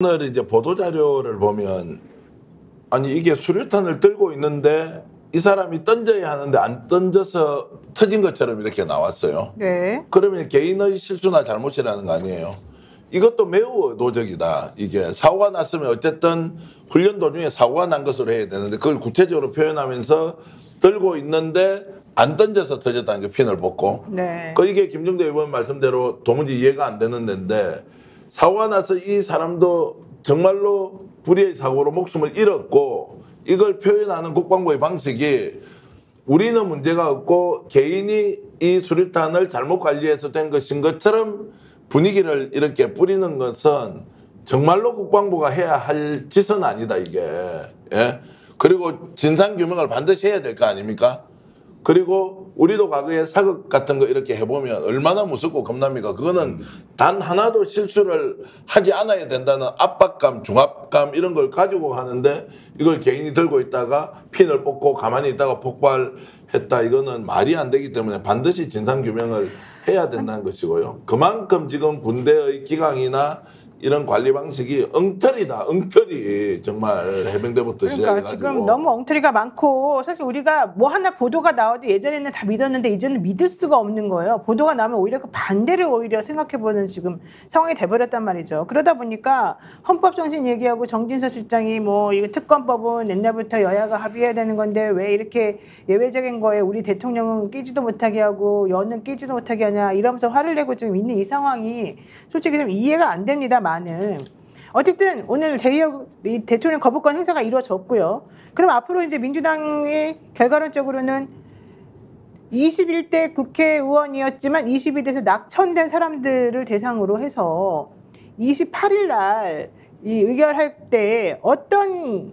오늘 이제 보도자료를 보면 아니 이게 수류탄을 들고 있는데 이 사람이 던져야 하는데 안 던져서 터진 것처럼 이렇게 나왔어요. 네. 그러면 개인의 실수나 잘못이라는 거 아니에요. 이것도 매우 의도적이다. 이게 사고가 났으면 어쨌든 훈련 도중에 사고가 난 것으로 해야 되는데 그걸 구체적으로 표현하면서 들고 있는데 안 던져서 터졌다는 게 핀을 뽑고. 네. 이게 김종대 의원 말씀대로 도무지 이해가 안 되는 데인데 사고가 나서 이 사람도 정말로 불의의 사고로 목숨을 잃었고 이걸 표현하는 국방부의 방식이 우리는 문제가 없고 개인이 이 수류탄을 잘못 관리해서 된 것인 것처럼 분위기를 이렇게 뿌리는 것은 정말로 국방부가 해야 할 짓은 아니다 이게. 예? 그리고 진상규명을 반드시 해야 될 거 아닙니까? 그리고 우리도 과거에 사극 같은 거 이렇게 해보면 얼마나 무섭고 겁납니까? 그거는 단 하나도 실수를 하지 않아야 된다는 압박감, 중압감 이런 걸 가지고 하는데 이걸 개인이 들고 있다가 핀을 뽑고 가만히 있다가 폭발했다. 이거는 말이 안 되기 때문에 반드시 진상규명을 해야 된다는 것이고요. 그만큼 지금 군대의 기강이나 이런 관리 방식이 엉터리다. 엉터리. 정말 해병대부터 그러니까 시작해가지고. 지금 너무 엉터리가 많고 사실 우리가 뭐 하나 보도가 나와도 예전에는 다 믿었는데 이제는 믿을 수가 없는 거예요. 보도가 나오면 오히려 그 반대를 오히려 생각해보는 지금 상황이 돼버렸단 말이죠. 그러다 보니까 헌법정신 얘기하고 정진석 실장이 뭐 이거 특검법은 옛날부터 여야가 합의해야 되는 건데 왜 이렇게 예외적인 거에 우리 대통령은 끼지도 못하게 하고 여는 끼지도 못하게 하냐 이러면서 화를 내고 지금 있는 이 상황이 솔직히 좀 이해가 안 됩니다. 많은. 어쨌든 오늘 이 대통령 거부권 행사가 이루어졌고요. 그럼 앞으로 이제 민주당이 결과론적으로는 21대 국회의원이었지만 22대에서 낙천된 사람들을 대상으로 해서 28일 날 이 의결할 때 어떤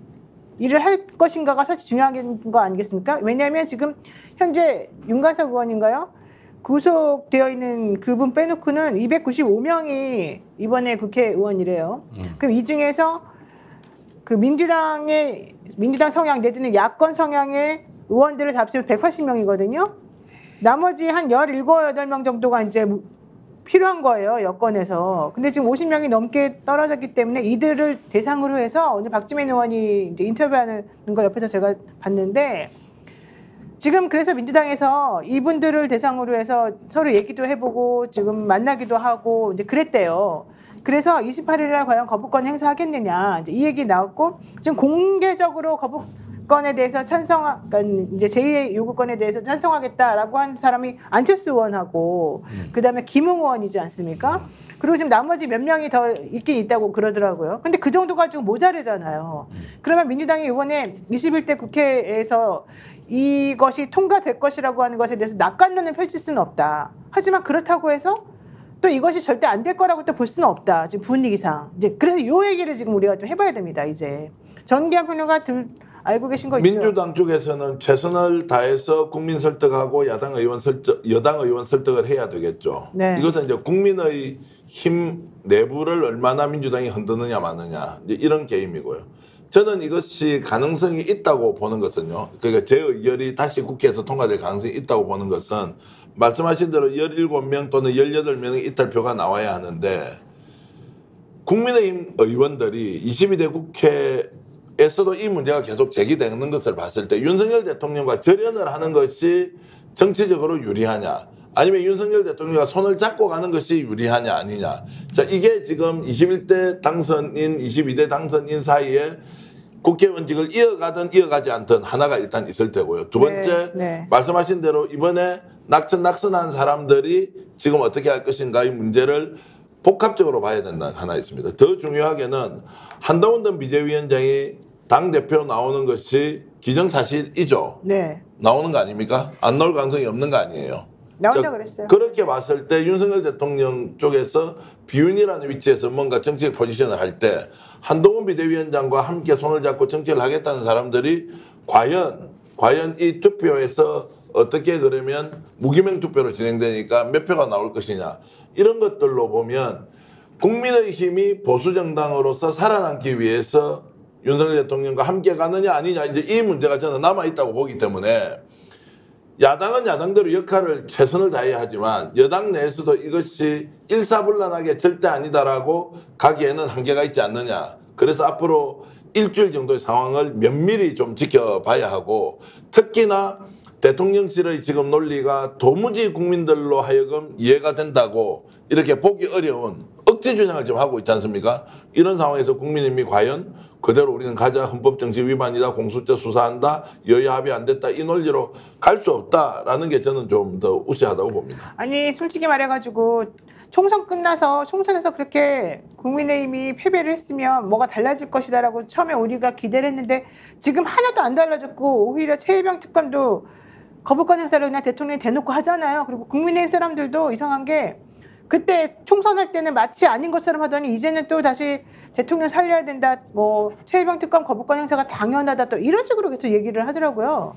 일을 할 것인가가 사실 중요한 거 아니겠습니까? 왜냐하면 지금 현재 윤관석 의원인가요? 구속되어 있는 그분 빼놓고는 295명이 이번에 국회의원이래요. 그럼 이 중에서 그 민주당 성향 내지는 야권 성향의 의원들을 다 합치면 180명이거든요. 나머지 한 17, 8명 정도가 이제 필요한 거예요, 여권에서. 근데 지금 50명이 넘게 떨어졌기 때문에 이들을 대상으로 해서 오늘 박지민 의원이 이제 인터뷰하는 거 옆에서 제가 봤는데 지금 그래서 민주당에서 이분들을 대상으로 해서 서로 얘기도 해보고 지금 만나기도 하고 이제 그랬대요. 그래서 28일 날 과연 거부권 행사하겠느냐 이제 이 얘기 나왔고 지금 공개적으로 거부권에 대해서 그러니까 이제 제2의 요구권에 대해서 찬성하겠다라고 한 사람이 안철수 의원하고 그다음에 김웅 의원이지 않습니까? 그리고 지금 나머지 몇 명이 더 있긴 있다고 그러더라고요. 근데 그 정도가 지금 모자르잖아요. 그러면 민주당이 이번에 21대 국회에서 이것이 통과될 것이라고 하는 것에 대해서 낙관론을 펼칠 수는 없다. 하지만 그렇다고 해서 또 이것이 절대 안 될 거라고 또 볼 수는 없다. 지금 분위기상. 이제 그래서 이 얘기를 지금 우리가 좀 해봐야 됩니다. 이제 전기한 평론가 알고 계신 거 있죠? 민주당 쪽에서는 최선을 다해서 국민 설득하고 여당 의원 설득을 해야 되겠죠. 네. 이것은 이제 국민의 힘 내부를 얼마나 민주당이 흔드느냐 마느냐 이제 이런 게임이고요. 저는 이것이 가능성이 있다고 보는 것은요. 그러니까 제 의결이 다시 국회에서 통과될 가능성이 있다고 보는 것은 말씀하신 대로 17명 또는 18명의 이탈표가 나와야 하는데 국민의힘 의원들이 22대 국회에서도 이 문제가 계속 제기되는 것을 봤을 때 윤석열 대통령과 절연을 하는 것이 정치적으로 유리하냐 아니면 윤석열 대통령과 손을 잡고 가는 것이 유리하냐 아니냐. 자, 이게 지금 21대 당선인 22대 당선인 사이에 국회의원직을 이어가든 이어가지 않든 하나가 일단 있을 테고요. 두 번째 네. 말씀하신 대로 이번에 낙선한 사람들이 지금 어떻게 할 것인가의 문제를 복합적으로 봐야 된다는 하나 있습니다. 더 중요하게는 한동훈 전 비대위원장이 당대표 나오는 것이 기정사실이죠. 네. 나오는 거 아닙니까? 안 나올 가능성이 없는 거 아니에요. 나온다 그랬어요. 그렇게 봤을 때 윤석열 대통령 쪽에서 비윤이라는 위치에서 뭔가 정치적 포지션을 할 때 한동훈 비대위원장과 함께 손을 잡고 정치를 하겠다는 사람들이 과연 이 투표에서 어떻게 그러면 무기명 투표로 진행되니까 몇 표가 나올 것이냐 이런 것들로 보면 국민의힘이 보수정당으로서 살아남기 위해서 윤석열 대통령과 함께 가느냐 아니냐 이제 이 문제가 저는 남아있다고 보기 때문에 야당은 야당대로 역할을 최선을 다해야 하지만 여당 내에서도 이것이 일사불란하게 절대 아니다라고 가기에는 한계가 있지 않느냐. 그래서 앞으로 일주일 정도의 상황을 면밀히 좀 지켜봐야 하고 특히나 대통령실의 지금 논리가 도무지 국민들로 하여금 이해가 된다고 이렇게 보기 어려운 억지 주장을 지금 하고 있지 않습니까? 이런 상황에서 국민의힘이 과연 그대로 우리는 가자, 헌법정지 위반이다, 공수처 수사한다, 여야 합의 안 됐다 이 논리로 갈 수 없다라는 게 저는 좀 더 우세하다고 봅니다. 아니 솔직히 말해가지고 총선 끝나서 총선에서 그렇게 국민의힘이 패배를 했으면 뭐가 달라질 것이다라고 처음에 우리가 기대를 했는데 지금 하나도 안 달라졌고 오히려 최혜병 특검도 거부권 행사를 그냥 대통령이 대놓고 하잖아요. 그리고 국민의힘 사람들도 이상한 게 그때 총선할 때는 마치 아닌 것처럼 하더니 이제는 또 다시 대통령 살려야 된다. 뭐 최혜병 특검 거부권 행사가 당연하다. 또 이런 식으로 계속 얘기를 하더라고요.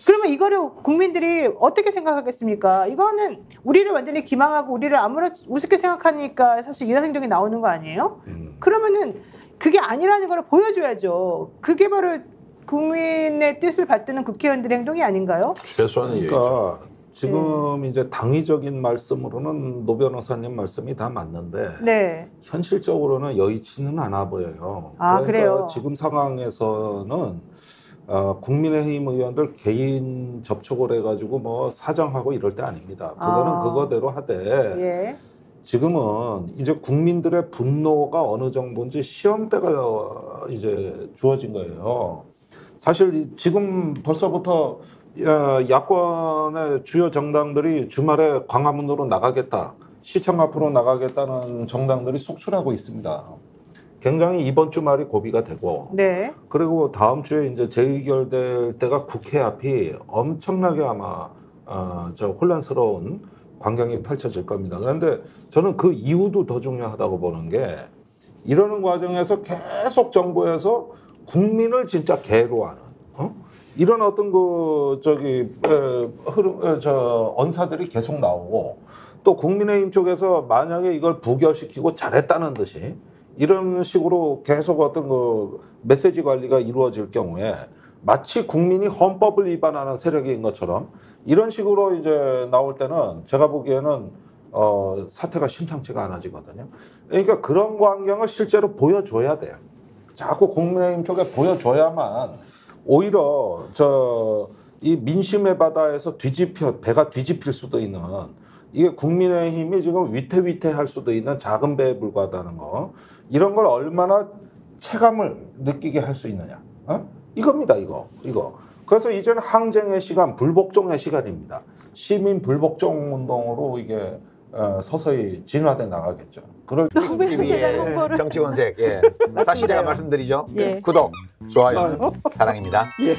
그러면 이거를 국민들이 어떻게 생각하겠습니까? 이거는 우리를 완전히 기망하고 우리를 아무렇지 우습게 생각하니까 사실 이런 행동이 나오는 거 아니에요? 그러면은 그게 아니라는 걸 보여줘야죠. 그게 바로 국민의 뜻을 받드는 국회의원들의 행동이 아닌가요? 최소한의 그러니까 지금 이제 당위적인 말씀으로는 노 변호사님 말씀이 다 맞는데 네. 현실적으로는 여의치는 않아 보여요. 아, 그러니까 그래요? 지금 상황에서는 국민의힘 의원들 개인 접촉을 해가지고 뭐 사정하고 이럴 때 아닙니다. 그거는 그거대로 하되 예. 지금은 이제 국민들의 분노가 어느 정도인지 시험대가 이제 주어진 거예요. 사실 지금 벌써부터 야권의 주요 정당들이 주말에 광화문으로 나가겠다, 시청 앞으로 나가겠다는 정당들이 속출하고 있습니다. 굉장히 이번 주말이 고비가 되고, 네. 그리고 다음 주에 이제 재의결될 때가 국회 앞이 엄청나게 아마 혼란스러운 광경이 펼쳐질 겁니다. 그런데 저는 그 이유도 더 중요하다고 보는 게 이러는 과정에서 계속 정부에서 국민을 진짜 개로하는 이런 어떤 언사들이 계속 나오고 또 국민의힘 쪽에서 만약에 이걸 부결시키고 잘했다는 듯이 이런 식으로 계속 어떤 메시지 관리가 이루어질 경우에 마치 국민이 헌법을 위반하는 세력인 것처럼 이런 식으로 이제 나올 때는 제가 보기에는 사태가 심상치가 않아지거든요. 그러니까 그런 광경을 실제로 보여줘야 돼요. 자꾸 국민의힘 쪽에 보여줘야만 오히려 이 민심의 바다에서 배가 뒤집힐 수도 있는 이게 국민의힘이 지금 위태위태할 수도 있는 작은 배에 불과하다는 거 이런 걸 얼마나 체감을 느끼게 할 수 있느냐 이겁니다 이거 그래서 이제는 항쟁의 시간 불복종의 시간입니다. 시민 불복종 운동으로 이게 서서히 진화돼 나가겠죠. 그럴 TV의 정치권색 다시 제가 말씀드리죠. 예. 구독, 좋아요, 사랑입니다. 예.